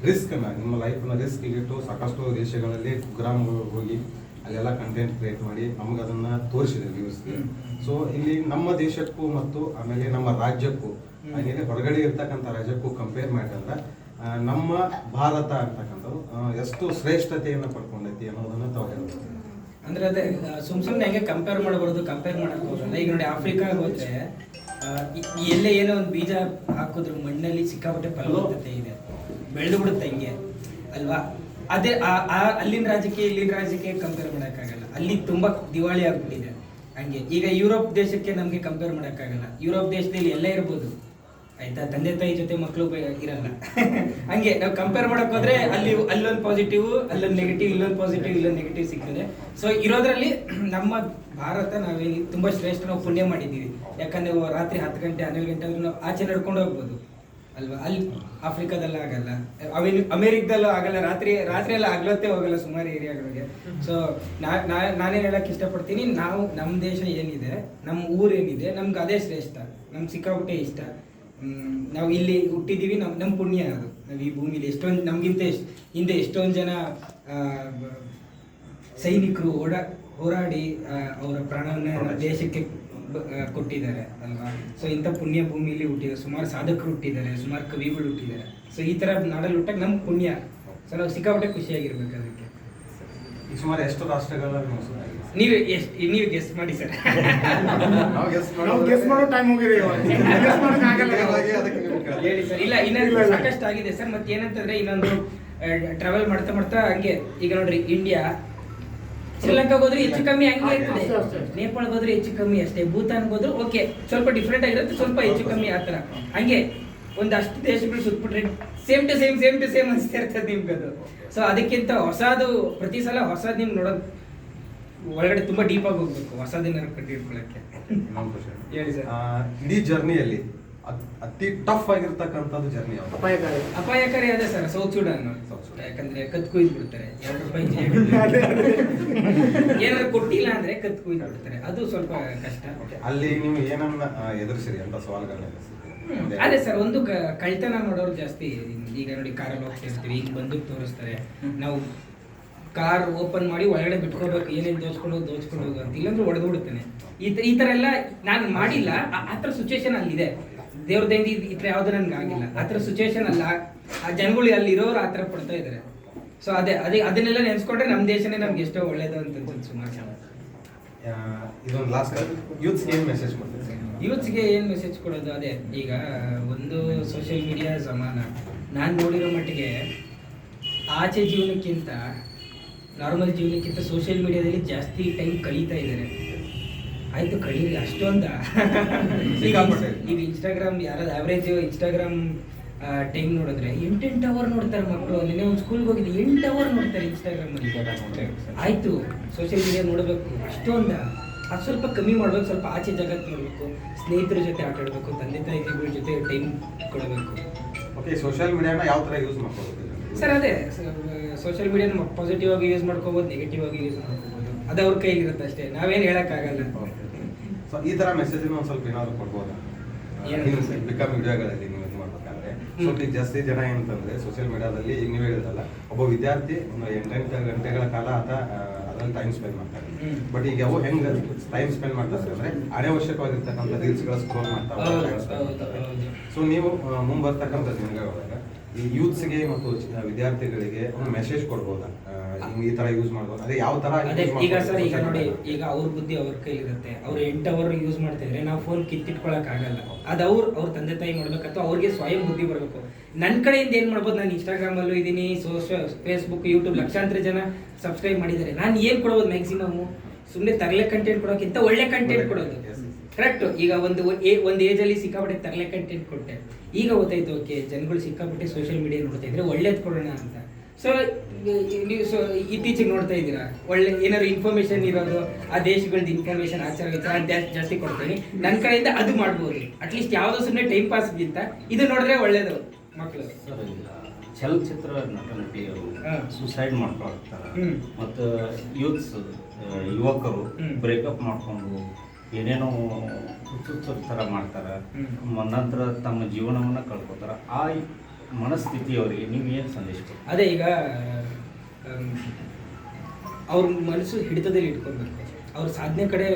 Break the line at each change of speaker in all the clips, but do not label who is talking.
ರಿಸ್ಕ್ನ ನಿಮ್ಮ ಲೈಫ್ನ ರಿಸ್ಕ್ ಇಟ್ಟು ಸಾಕಷ್ಟು ದೇಶಗಳಲ್ಲಿ ಕುಗ್ರಾಮಗಳು ಹೋಗಿ ಅಲ್ಲೆಲ್ಲ ಕಂಟೆಂಟ್ ಕ್ರಿಯೇಟ್ ಮಾಡಿ ನಮ್ಗೆ ಅದನ್ನ ತೋರಿಸಿದೆ ವ್ಯೂಸ್ಗೆ. ಸೊ ಇಲ್ಲಿ ನಮ್ಮ ದೇಶಕ್ಕೂ ಮತ್ತು ಆಮೇಲೆ ನಮ್ಮ ರಾಜ್ಯಕ್ಕೂ ಹಾಗೆ ಹೊರಗಡೆ ಇರ್ತಕ್ಕಂಥ ರಾಜ್ಯಕ್ಕೂ ಕಂಪೇರ್ ಮಾಡಿದ್ರೆ ನಮ್ಮ ಭಾರತ ಅಂತಕ್ಕಂಥದ್ದು ಎಷ್ಟು ಶ್ರೇಷ್ಠತೆಯನ್ನು ಪಡ್ಕೊಂಡೈತಿ ಅನ್ನೋದನ್ನ ತಾವು ಹೇಳ್ಬೋದು.
ಅಂದ್ರೆ ಅದೇ ಸುಮ್ಮನೆ ಹೆಂಗೆ ಕಂಪೇರ್ ಮಾಡಬಾರ್ದು, ಕಂಪೇರ್ ಮಾಡಕ್ ಹೋಗಲ್ಲ. ಈಗ ನೋಡಿ ಆಫ್ರಿಕಾಗೆ ಹೋದ್ರೆ ಎಲ್ಲೇ ಏನೋ ಒಂದು ಬೀಜ ಹಾಕಿದ್ರು ಮಣ್ಣಲ್ಲಿ ಸಿಕ್ಕಾಪಟ್ಟೆ ಫಲವತ್ತತೆ ಇದೆ, ಬೆಳೆದು ಬಿಡುತ್ತೆ ಹಿಂಗೆ ಅಲ್ವಾ. ಅದೇ ಅಲ್ಲಿನ ರಾಜ್ಯಕ್ಕೆ ಇಲ್ಲಿನ ರಾಜ್ಯಕ್ಕೆ ಕಂಪೇರ್ ಮಾಡೋಕ್ಕಾಗಲ್ಲ. ಅಲ್ಲಿ ತುಂಬಾ ದಿವಾಳಿ ಆಗ್ಬಿಟ್ಟಿದೆ. ಹಂಗೆ ಈಗ ಯುರೋಪ್ ದೇಶಕ್ಕೆ ನಮಗೆ ಕಂಪೇರ್ ಮಾಡೋಕ್ಕಾಗಲ್ಲ. ಯುರೋಪ್ ದೇಶದಲ್ಲಿ ಎಲ್ಲ ಇರ್ಬೋದು ಆಯ್ತಾ, ತಂದೆ ತಾಯಿ ಜೊತೆ ಮಕ್ಕಳು ಇರಲ್ಲ. ಹಂಗೆ ನಾವು ಕಂಪೇರ್ ಮಾಡಕ್ ಹೋದ್ರೆ ಅಲ್ಲೊಂದು ಪಾಸಿಟಿವ್, ಅಲ್ಲೊಂದು ನೆಗೆಟಿವ್, ಇಲ್ಲೊಂದು ಪಾಸಿಟಿವ್, ಇಲ್ಲೊಂದು ನೆಗೆಟಿವ್ ಸಿಗ್ತದೆ. ಸೊ ಇರೋದ್ರಲ್ಲಿ ನಮ್ಮ ಭಾರತ ನಾವೇನು ತುಂಬಾ ಶ್ರೇಷ್ಠ, ನಾವು ಪುಣ್ಯ ಮಾಡಿದ್ದೀವಿ. ಯಾಕಂದ್ರೆ ರಾತ್ರಿ 10 ಗಂಟೆ 12 ಗಂಟೆ ಆದ್ರೂ ನಾವು ಆಚೆ ನಡ್ಕೊಂಡು ಹೋಗ್ಬೋದು ಅಲ್ವಾ. ಅಲ್ಲಿ ಆಫ್ರಿಕಾದಲ್ಲ ಆಗಲ್ಲ, ಅಮೆರಿಕದಲ್ಲೂ ಆಗಲ್ಲ, ರಾತ್ರಿ ಎಲ್ಲ ಆಗ್ಲತ್ತೇ ಹೋಗಲ್ಲ ಸುಮಾರು ಏರಿಯಾಗಳಿಗೆ. ಸೊ ನಾನೇನು ಹೇಳಕ್ ಇಷ್ಟಪಡ್ತೀನಿ, ನಾವು ನಮ್ಮ ದೇಶ ಏನಿದೆ, ನಮ್ಮ ಊರೇನಿದೆ, ನಮ್ಗೆ ಅದೇ ಶ್ರೇಷ್ಠ, ನಮ್ಗೆ ಸಿಕ್ಕಾಪಟ್ಟೆ ಇಷ್ಟ. ನಾವು ಇಲ್ಲಿ ಹುಟ್ಟಿದೀವಿ, ನಮ್ಮ ಪುಣ್ಯ ಅದು. ನಾವು ಈ ಭೂಮಿಲಿ ಎಷ್ಟೊಂದು ನಮ್ಗಿಂತ ಹಿಂದೆ ಎಷ್ಟೊಂದು ಜನ ಸೈನಿಕರು ಹೋರಾಡಿ ಅವರ ಪ್ರಾಣವನ್ನ ದೇಶಕ್ಕೆ ಕೊಟ್ಟಿದ್ದಾರೆ ಅಲ್ವಾ. ಸೊ ಇಂಥ ಪುಣ್ಯ ಭೂಮಿಲಿ ಹುಟ್ಟಿದ್ದಾರೆ, ಸುಮಾರು ಸಾಧಕರು ಹುಟ್ಟಿದ್ದಾರೆ, ಸುಮಾರು ಕವಿಗಳು ಹುಟ್ಟಿದ್ದಾರೆ. ಸೊ ಈ ತರ ನಾಡಲ್ಲಿ ಹುಟ್ಟಾಗ ನಮ್ಮ ಪುಣ್ಯ. ಸೊ ನಾವು ಸಿಕ್ಕಾಪಟ್ಟೆ ಖುಷಿಯಾಗಿರ್ಬೇಕು ಅದಕ್ಕೆ.
ಸುಮಾರು ಎಷ್ಟು ರಾಷ್ಟ್ರಗಳ
ನೀವು ಗೆಸ್ಟ್ ಮಾಡಿ ಸರ್. ಹೇಳಿ ಸರ್. ಇಲ್ಲ ಇನ್ನೊಂದು ಸಾಕಷ್ಟು ಆಗಿದೆ ಸರ್. ಮತ್ತೆ ಏನಂತಂದ್ರೆ ಇನ್ನೊಂದು ಟ್ರಾವೆಲ್ ಮಾಡ್ತಾ ಮಾಡ್ತಾ ಹಂಗೆ ಈಗ ನೋಡ್ರಿ, ಇಂಡಿಯಾ ಶ್ರೀಲಂಕಾಗೆ ಹೋದ್ರೆ ಹೆಚ್ಚು ಕಮ್ಮಿ ಹಂಗೆ ಇರ್ತದೆ, ನೇಪಾಳಗೆ ಹೋದ್ರೆ ಹೆಚ್ಚು ಕಮ್ಮಿ ಅಷ್ಟೇ, ಭೂತಾನ್ಗೆ ಹೋದ್ರೆ ಓಕೆ ಸ್ವಲ್ಪ ಡಿಫ್ರೆಂಟ್ ಆಗಿರುತ್ತೆ, ಸ್ವಲ್ಪ ಹೆಚ್ಚು ಕಮ್ಮಿ ಆ ಥರ. ಹಂಗೆ ಒಂದಷ್ಟು ದೇಶಗಳು ಸುತ್ಬಿಟ್ರೆ ಸೇಮ್ ಟು ಸೇಮ್ ಅನಿಸ್ತಾ ಇರ್ತದೆ ನಿಮ್ಗೆ ಅದು. ಸೊ ಅದಕ್ಕಿಂತ ಹೊಸದು ಪ್ರತಿ ಸಲ ಹೊಸದು ನಿಮ್ಗೆ ನೋಡೋದು ಒಳಗಡೆ ತುಂಬಾ ಡೀಪ್ ಆಗಿ ಹೋಗ್ಬೇಕು, ಹೊಸದನ್ನ ಕಟ್ಟಿಟ್ಕೊಳ್ಳಕ್ಕೆ. ಹೇಳಿ ಸರ್.
ಇಡೀ ಜರ್ನಿಯಲ್ಲಿ ಅತಿ ಟಫ್ ಆಗಿರ್ತಕ್ಕಂಥದ್ದು ಜರ್ನಿ ಯಾವುದು?
ಅಪಾಯಕಾರಿ ಅದೇ ಸರ್, ಸೌತ್ ಸುಡಾನ್. ಯಾಕಂದ್ರೆ ಕತ್ ಕುಯ್ದು ಬಿಡ್ತಾರೆ, ₹2 ಏನಾದ್ರು ಕೊಟ್ಟಿಲ್ಲ ಅಂದ್ರೆ ಕತ್ ಕುಯ್ದು ಬಿಡ್ತಾರೆ, ಅದು ಸ್ವಲ್ಪ ಕಷ್ಟ.
ಅಲ್ಲಿ ನೀವು ಏನನ್ನ ಎದುರಿಸಿರಿ ಅಂತ ಸವಾಲುಗಳನ್ನ?
ಅದೇ ಸರ್, ಒಂದು ಕಳ್ತನ ಮಾಡೋರು ಜಾಸ್ತಿ. ಈಗ ನೋಡಿ, ಕಾರಲ್ಲಿ ಹೋಗ್ತಿರ್ತೀವಿ, ಈಗ ಬಂದೂಕ್ ತೋರಿಸ್ತಾರೆ, ನಾವು ಕಾರ್ ಓಪನ್ ಮಾಡಿ ಒಳಗಡೆ ಬಿಟ್ಕೊಡ್ಬೇಕು, ಏನೇನು ದೋಚ್ಕೊಂಡು ಹೋಗು ಅಂತ, ಇಲ್ಲಾಂದ್ರೆ ಹೊಡೆದು ಬಿಡ್ತಾನೆ. ಈ ತರ ಎಲ್ಲ ನಾನು ಮಾಡಿಲ್ಲ, ಆ ಥರ ಸಿಚುವೇಶನ್ ಅಲ್ಲಿದೆ. ದೇವ್ರ ದಯಂತಿ ಈ ಥರ ಯಾವ್ದು ನನ್ಗೆ ಆಗಿಲ್ಲ. ಆ ಥರ ಸಿಚುವೇಶನ್ ಅಲ್ಲ, ಆ ಜನಗಳು ಅಲ್ಲಿ ಇರೋರು ಆ ಥರ ಪಡ್ತಾ ಇದ್ದಾರೆ. ಸೊ ಅದನ್ನೆಲ್ಲ ನೆನೆಸ್ಕೊಂಡ್ರೆ ನಮ್ಮ ದೇಶನೇ ನಮ್ಗೆ ಎಷ್ಟೋ ಒಳ್ಳೇದು ಅಂತ ಅನ್ಸುತ್ತೆ ಸುಮಾರು ಜನ.
ಇದೊಂದು ಲಾಸ್ಟ್ ಯೂತ್ಸ್ಗೆ ಏನು ಮೆಸೇಜ್ ಕೊಡ್ತೀವಿ?
ಯೂತ್ಸ್ಗೆ ಏನು ಮೆಸೇಜ್ ಕೊಡೋದು, ಅದೇ ಈಗ ಒಂದು ಸೋಷಿಯಲ್ ಮೀಡಿಯಾ ಜಮಾನ. ನಾನು ನೋಡಿರೋ ಮಟ್ಟಿಗೆ ಆಚೆ ಜೀವನಕ್ಕಿಂತ, ನಾರ್ಮಲ್ ಜೀವನಕ್ಕಿಂತ ಸೋಷಿಯಲ್ ಮೀಡಿಯಾದಲ್ಲಿ ಜಾಸ್ತಿ ಟೈಮ್ ಕಳೀತಾ ಇದ್ದಾರೆ. ಆಯ್ತು ಕಳೀರಿ, ಅಷ್ಟೊಂದ. ಈಗ ಇನ್ಸ್ಟಾಗ್ರಾಮ್ ಯಾರಾದ್ರು ಆವ್ರೇಜ್ ಇನ್ಸ್ಟಾಗ್ರಾಮ್ ಟೈಮ್ ನೋಡಿದ್ರೆ 8 ಅವರ್ ನೋಡ್ತಾರೆ ಮಕ್ಕಳು. ನಿನ್ನೆ ಒಂದು ಸ್ಕೂಲ್ಗೆ ಹೋಗಿದ್ದು 8 ಅವರ್ ನೋಡ್ತಾರೆ ಇನ್ಸ್ಟಾಗ್ರಾಮ್ ಅಲ್ಲಿ. ಆಯ್ತು ಸೋಷಿಯಲ್ ಮೀಡಿಯಾ ನೋಡಬೇಕು ಅಷ್ಟೊಂದ, ಅದು ಸ್ವಲ್ಪ ಕಮ್ಮಿ ಮಾಡ್ಬೇಕು, ಸ್ವಲ್ಪ ಆಚೆ ಜಗತ್ತು ನೋಡಬೇಕು, ಸ್ನೇಹಿತರ ಜೊತೆ ಆಟ ಆಡಬೇಕು, ತಂದೆ ತಾಯಿಗಳ ಜೊತೆ ಟೈಮ್ ಕೊಡಬೇಕು.
ಓಕೆ, ಸೋಷಿಯಲ್ ಮೀಡಿಯಾನ ಯಾವ ಥರ ಯೂಸ್ ಮಾಡ್ಕೋಬೇಕು
ಸರ್? ಅದೇ ಸೋಷಿಯಲ್ ಮೀಡಿಯಾನ ಪಾಸಿಟಿವ್ ಆಗಿ ಯೂಸ್ ಮಾಡ್ಕೋಬೋದು, ನೆಗೆಟಿವ್ ಆಗಿ ಯೂಸ್ ಮಾಡ್ಕೋಬೋದು, ಅದು ಅವ್ರ ಕೈಲಿರುತ್ತೆ ಅಷ್ಟೇ, ನಾವೇನು ಹೇಳೋಕ್ಕಾಗಲ್ಲ.
ಸೊ ಈ ಥರ ಮೆಸೇಜ್ ಒಂದು ಸ್ವಲ್ಪ ಏನಾದ್ರು ಕೊಡ್ಬೋದಾ ಬಿಕಮ್ ವಿಡಿಯೋಗಳಲ್ಲಿ ನೀವು ಇದು ಮಾಡ್ಬೇಕಂದ್ರೆ? ಸೊ ಈಗ ಜಾಸ್ತಿ ಜನ ಏನಂತಂದ್ರೆ ಸೋಷಿಯಲ್ ಮೀಡಿಯಾದಲ್ಲಿ ಈಗ ನೀವು ಹೇಳಿದಲ್ಲ, ಒಬ್ಬ ವಿದ್ಯಾರ್ಥಿ ಒಂದು 8 ಗಂಟೆಗಳ ಕಾಲ ಅದ್ರಲ್ಲಿ ಟೈಮ್ ಸ್ಪೆಂಡ್ ಮಾಡ್ತಾರೆ. ಬಟ್ ಈಗ ಅವು ಹೆಂಗೆ ಟೈಮ್ ಸ್ಪೆಂಡ್ ಮಾಡ್ತಾರೆ ಅಂದ್ರೆ ಅನಾವಶ್ಯಕವಾಗಿರ್ತಕ್ಕಂಥ ರೀಲ್ಸ್ಗಳ ಸ್ಕ್ರೋಲ್ ಮಾಡ್ತಾರೆ. ಸೊ ನೀವು ಮುಂಬರ್ತಕ್ಕಂಥ ದಿನಗಳೊಳಗೆ ಈ ಯೂತ್ಸ್ಗೆ ಮತ್ತು ವಿದ್ಯಾರ್ಥಿಗಳಿಗೆ ಒಂದು ಮೆಸೇಜ್ ಕೊಡ್ಬೋದಾ, ಈ ತರ ಯೂಸ್ ಮಾಡ್ಬೋದು? ಅದೇ ಯಾವ ತರ?
ಈಗ ಸರ್, ಈಗ ನೋಡಿ, ಈಗ ಅವ್ರ ಬುದ್ಧಿ ಅವ್ರ ಕೈಲಿರುತ್ತೆ. ಅವ್ರು 8 ಅವರ್ ಯೂಸ್ ಮಾಡ್ತಿದ್ರೆ ನಾವು ಫೋನ್ ಕಿತ್ತಿಟ್ಕೊಳಕ್ ಆಗಲ್ಲ. ಅದು ಅವ್ರ ತಂದೆ ತಾಯಿ ಮಾಡ್ಬೇಕು, ಅಥವಾ ಅವ್ರಿಗೆ ಸ್ವಯಂ ಬುದ್ಧಿ ಬರಬೇಕು. ನನ್ನ ಕಡೆಯಿಂದ ಏನ್ ಮಾಡ್ಬೋದು, ನಾನು ಇನ್ಸ್ಟಾಗ್ರಾಮ್ ಅಲ್ಲೂ ಇದೀನಿ, ಫೇಸ್ಬುಕ್, ಯೂಟ್ಯೂಬ್ ಲಕ್ಷಾಂತರ ಜನ ಸಬ್ಸ್ಕ್ರೈಬ್ ಮಾಡಿದ್ದಾರೆ. ನಾನು ಏನ್ ಕೊಡೋದು ಮ್ಯಾಕ್ಸಿಮಮ್? ಸುಮ್ಮನೆ ತರಲೆ ಕಂಟೆಂಟ್ ಕೊಡೋಕ್ಕಿಂತ ಒಳ್ಳೆ ಕಂಟೆಂಟ್ ಕೊಡೋದು. ಕರೆಕ್ಟ್. ಈಗ ಒಂದು ಏಜ್ ಅಲ್ಲಿ ಸಿಕ್ಕಾಪಟ್ಟೆ ತರಲೆ ಕಂಟೆಂಟ್ ಕೊಟ್ಟೆ, ಈಗ ಗೊತ್ತಾಯ್ತು ಓಕೆ ಜನಗಳು ಸಿಕ್ಕಾಪಟ್ಟೆ ಸೋಷಿಯಲ್ ಮೀಡಿಯಾ ನೋಡ್ತಾ ಇದ್ರೆ ಒಳ್ಳೇದು ಕೊಡೋಣ ಅಂತ. ಸೊ ನೀವು ಇತ್ತೀಚೆಗೆ ನೋಡ್ತಾ ಇದ್ದೀರಾ, ಒಳ್ಳೆ ಏನಾದ್ರು ಇನ್ಫಾರ್ಮೇಶನ್ ಇರೋದು, ಆ ದೇಶಗಳದ್ದು ಇನ್ಫಾರ್ಮೇಶನ್, ಆಚಾರ ಜಾಸ್ತಿ ಕೊಡ್ತೀನಿ. ನನ್ನ ಕಡೆಯಿಂದ ಅದು ಮಾಡ್ಬೋದು. ಅಟ್ಲೀಸ್ಟ್ ಯಾವುದೋ ಸುಮ್ಮನೆ ಟೈಮ್ ಪಾಸ್ಗಿಂತ ಇದು ನೋಡಿದ್ರೆ ಒಳ್ಳೇದು ಮಕ್ಕಳು.
ಚಲನಚಿತ್ರ ನಟ ನಟಿಯರು ಸುಸೈಡ್ ಮಾಡ್ಕೊಳ್ತಾರೆ, ಮತ್ತು ಯೂತ್ಸ್ ಯುವಕರು ಬ್ರೇಕಪ್ ಮಾಡ್ಕೊಂಡು ಏನೇನೋ ಹುಚ್ಚುಚ್ಚರ ಥರ ಮಾಡ್ತಾರೆ, ನಂತರ ತಮ್ಮ ಜೀವನವನ್ನು ಕಳ್ಕೊತಾರೆ. ಮನಸ್ಥಿತಿ ಅವರಿಗೆ ನೀವು ಏನು ಸಂದೇಶ ಕೊಡ್ತೀರಿ?
ಅದೇ ಈಗ ಅವ್ರ ಮನಸ್ಸು ಹಿಡಿತದಲ್ಲಿ ಇಟ್ಕೊಳ್ಬೇಕು. ಅವ್ರ ಸಾಧನೆ ಕಡೆ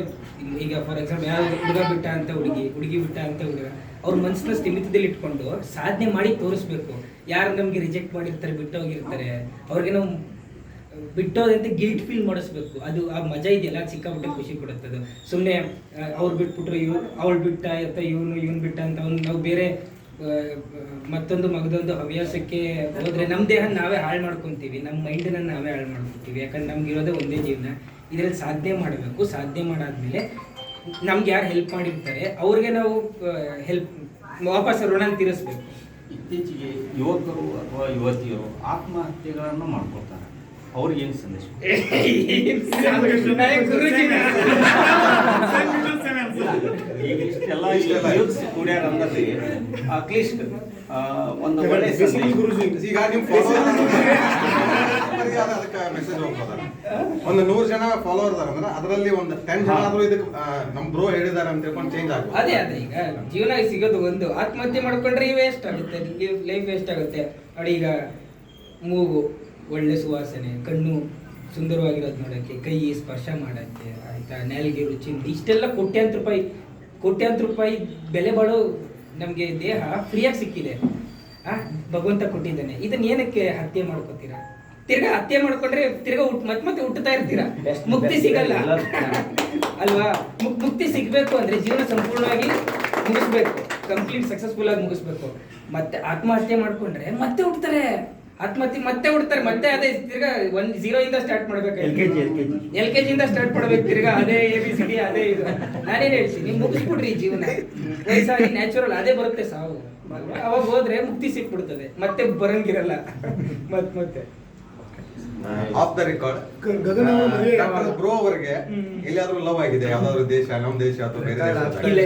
ಈಗ ಫಾರ್ ಎಕ್ಸಾಂಪಲ್ ಯಾರು ಹುಡುಗ ಬಿಟ್ಟ ಅಂತ ಹುಡುಗಿ ಬಿಟ್ಟ ಅಂತ ಹುಡುಗ ಅವ್ರ ಮನಸ್ಸನ್ನ ಸ್ಥಿಮಿತದಲ್ಲಿ ಇಟ್ಕೊಂಡು ಸಾಧನೆ ಮಾಡಿ ತೋರಿಸ್ಬೇಕು. ಯಾರು ನಮಗೆ ರಿಜೆಕ್ಟ್ ಮಾಡಿರ್ತಾರೆ, ಬಿಟ್ಟೋಗಿರ್ತಾರೆ, ಅವ್ರಿಗೆ ನಾವು ಬಿಟ್ಟೋದಂತೆ ಗಿಲ್ಟ್ ಫೀಲ್ ಮಾಡಿಸ್ಬೇಕು. ಅದು ಆ ಮಜಾ ಇದೆಯಲ್ಲ, ಸಿಕ್ಕಾಪಟ್ಟೆ ಖುಷಿ ಕೊಡುತ್ತೆ ಅದು. ಸುಮ್ಮನೆ ಅವ್ರು ಬಿಟ್ಬಿಟ್ರು, ಅವಳು ಬಿಟ್ಟ ಅಥವಾ ಇವನು ಬಿಟ್ಟ ಅಂತ ನಾವು ಬೇರೆ ಮತ್ತೊಂದು ಮಗದೊಂದು ಹವ್ಯಾಸಕ್ಕೆ ಹೋದ್ರೆ ನಮ್ಮ ದೇಹ ನಾವೇ ಹಾಳು ಮಾಡ್ಕೊತೀವಿ, ನಮ್ಮ ಮೈಂಡನ್ನ ನಾವೇ ಹಾಳು ಮಾಡ್ಕೊತೀವಿ. ಯಾಕಂದ್ರೆ ನಮ್ಗೆ ಇರೋದೇ ಒಂದೇ ಜೀವನ. ಇದರಲ್ಲಿ ಸಾಧನೆ ಮಾಡಬೇಕು. ಸಾಧನೆ ಮಾಡಾದ್ಮೇಲೆ ನಮ್ಗೆ ಯಾರು ಹೆಲ್ಪ್ ಮಾಡಿರ್ತಾರೆ ಅವ್ರಿಗೆ ನಾವು ಹೆಲ್ಪ್ ವಾಪಸ್ ಋಣ ತೀರಿಸ್ಬೇಕು.
ಇತ್ತೀಚೆಗೆ ಯುವಕರು ಅಥವಾ ಯುವತಿಯರು ಆತ್ಮಹತ್ಯೆಗಳನ್ನು ಮಾಡ್ಕೊಳ್ತಾರೆ, ಅವ್ರಿಗೆ ಏನು ಸಂದೇಶ? ಈಗ ಇಷ್ಟೆಲ್ಲ ಯೂತ್ಸ್ ಕೂಡ್ಯಾರ ಅಂದಲ್ಲಿ ಅಟ್ಲೀಸ್ಟ್ ಒಂದು ಒಳ್ಳೆ ಸಂದೇಶ.
ಈಗ ನಿಮ್ಮ ಅದಕ್ಕೆ ಮೆಸೇಜ್ ಹೋಗ್ಬೋದಲ್ಲ. ಒಂದು 100 ಜನ ಫಾಲೋವರ್ ಇದಾರೆ ಅಂದ್ರೆ ಅದರಲ್ಲಿ ಒಂದು 10 ಜನ ಆದ್ರೂ ಇದಕ್ಕೆ ನಮ್ ಬ್ರೋ ಹೇಳಿದಾರೆ ಅಂತ ತಿಳ್ಕೊಂಡು ಚೇಂಜ್ ಆಗ್ಬೋದು.
ಅದೇ ಈಗ ಜೀವನ ಸಿಗೋದು ಒಂದು. ಆತ್ಮಹತ್ಯೆ ಮಾಡ್ಕೊಂಡ್ರೆ ವೇಸ್ಟ್ ಆಗುತ್ತೆ, ಲೈಫ್ ವೇಸ್ಟ್ ಆಗುತ್ತೆ. ನೋಡಿ ಈಗ ಮೂಗು ಒಳ್ಳೆ ಸುವಾಸನೆ, ಕಣ್ಣು ಸುಂದರವಾಗಿರೋದು ನೋಡೋಕ್ಕೆ, ಕೈ ಸ್ಪರ್ಶ ಮಾಡೋಕ್ಕೆ, ಆಯ್ತಾ, ನಾಲಿಗೆ ರುಚಿ, ಇಷ್ಟೆಲ್ಲ ಕೋಟ್ಯಾಂತರ ರೂಪಾಯಿ ಬೆಲೆ ಬಾಳೋ ನಮಗೆ ದೇಹ ಫ್ರೀಯಾಗಿ ಸಿಕ್ಕಿದೆ. ಭಗವಂತ ಕೊಟ್ಟಿದ್ದಾನೆ. ಇದನ್ನ ಏನಕ್ಕೆ ಹತ್ಯೆ ಮಾಡ್ಕೋತೀರಾ? ತಿರ್ಗಾ ಹತ್ಯೆ ಮಾಡ್ಕೊಂಡ್ರೆ ತಿರ್ಗಾ ಮತ್ತೆ ಹುಟ್ಟುತ್ತಾ ಇರ್ತೀರಾ, ಮುಕ್ತಿ ಸಿಗಲ್ಲ ಅಲ್ವಾ? ಮುಕ್ತಿ ಸಿಗ್ಬೇಕು ಅಂದ್ರೆ ಜೀವನ ಸಂಪೂರ್ಣವಾಗಿ ಮುಗಿಸ್ಬೇಕು, ಕಂಪ್ಲೀಟ್ ಸಕ್ಸಸ್ಫುಲ್ ಆಗಿ ಮುಗಿಸ್ಬೇಕು. ಮತ್ತೆ ಆತ್ಮಹತ್ಯೆ ಮಾಡ್ಕೊಂಡ್ರೆ ಮತ್ತೆ ಹುಡ್ತಾರೆ, ಆತ್ಮಹತ್ಯೆ ಮತ್ತೆ ಹುಡ್ತಾರೆ, ಮತ್ತೆ ಅದೇ ತಿರ್ಗಾ 0 ಇಂದ ಸ್ಟಾರ್ಟ್ ಮಾಡ್ಬೇಕು. LKG ಇಂದ ಸ್ಟಾರ್ಟ್ ಮಾಡ್ಬೇಕು ತಿರ್ಗಾ ಅದೇ ABCD ಅದೇ ಇದು. ನಾನೇನ್ ಹೇಳ್ತೀನಿ, ಮುಗಿಸ್ಬಿಡ್ರಿ ಜೀವನ. ವಯಸ್ಸಾಗಿ ನ್ಯಾಚುರಲ್ ಅದೇ ಬರುತ್ತೆ ಸಾವು. ಅವಾಗ ಹೋದ್ರೆ ಮುಕ್ತಿ ಸಿಕ್ಬಿಡ್ತದೆ, ಮತ್ತೆ ಬರಂಗಿರಲ್ಲ. ಮತ್ತೆ
ಆಫ್ ದ ರೆಕಾರ್ಡ್ ಬ್ರೋ ಅವರಿಗೆ ಎಲ್ಲಿಯಾದ್ರೂ ಲವ್ ಆಗಿದೆ ಯಾವ್ದಾದ್ರು ದೇಶ, ನಮ್ ದೇಶ ಅಥವಾ ಬೇರೆ ದೇಶ?
ಇಲ್ಲ